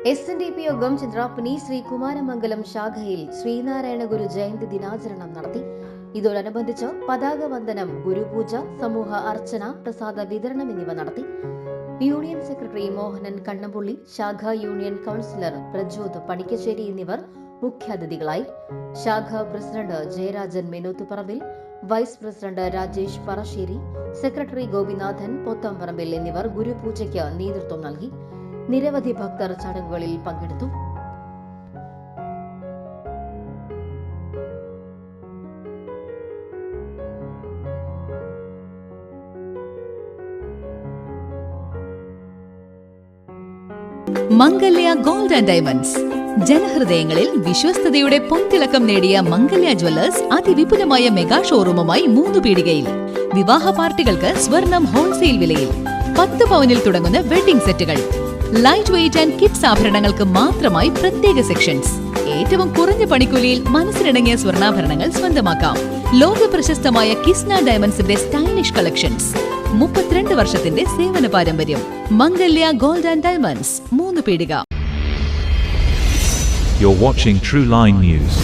SNDP യോഗം ചന്ദ്രാപ്പനി ശ്രീ കുമാരമംഗലം ശാഖയിൽ ശ്രീനാരായണ ഗുരു ജയന്തി ദിനാചരണം നടത്തി. ഇതോടനുബന്ധിച്ച് പതാക വന്ദനം, ഗുരുപൂജ, സമൂഹ അർച്ചന, പ്രസാദ വിതരണം എന്നിവ നടത്തി. യൂണിയൻ സെക്രട്ടറി മോഹനൻ കണ്ണമ്പുള്ളി, ശാഖാ യൂണിയൻ കൌൺസിലർ പ്രജോദ് പണിക്കശ്ശേരി എന്നിവർ മുഖ്യാതിഥികളായി. ശാഖാ president Jayarajan Menoothuparambil, vice president Rajesh Parassery, secretary Gopinathan Pothamparambil എന്നിവർ ഗുരുപൂജയ്ക്ക് നേതൃത്വം നൽകി. നിരവധി ഭക്തർ ചടങ്ങുകളിൽ പങ്കെടുത്തു. Mangalya gold and diamonds. ജനഹൃദയങ്ങളിൽ വിശ്വസ്തയുടെ പൊൻതിളക്കം നേടിയ മംഗല്യ ജ്വല്ലേഴ്സ് അതിവിപുലമായ മെഗാ ഷോറൂമുമായി 3 പീടികയിൽ. വിവാഹ പാർട്ടികൾക്ക് സ്വർണം ഹോൾസെയിൽ വിലയിൽ. 10 പവനിൽ തുടങ്ങുന്ന വെഡിംഗ് സെറ്റുകൾ, ലൈറ്റ് വെയ്റ്റ് ആൻഡ് കിഡ്സ് ആഭരണങ്ങൾക്ക് മാത്രമായി പ്രത്യേക സെക്ഷൻസ്. ഏറ്റവും കുറഞ്ഞ പണിക്കൂലിയിൽ മനസ്സിനിണങ്ങിയ സ്വർണ്ണാഭരണങ്ങൾ സ്വന്തമാക്കാം. ലോക പ്രശസ്തമായ കിസ്ന ഡയമണ്ട്സിന്റെ സ്റ്റൈലിഷ് കളക്ഷൻസ്. 32 വർഷത്തിന്റെ സേവന പാരമ്പര്യം. മംഗല്യ ഗോൾഡ് ആൻഡ് ഡയമണ്ട്സ്, 3 പീടിക. You're watching True Line News.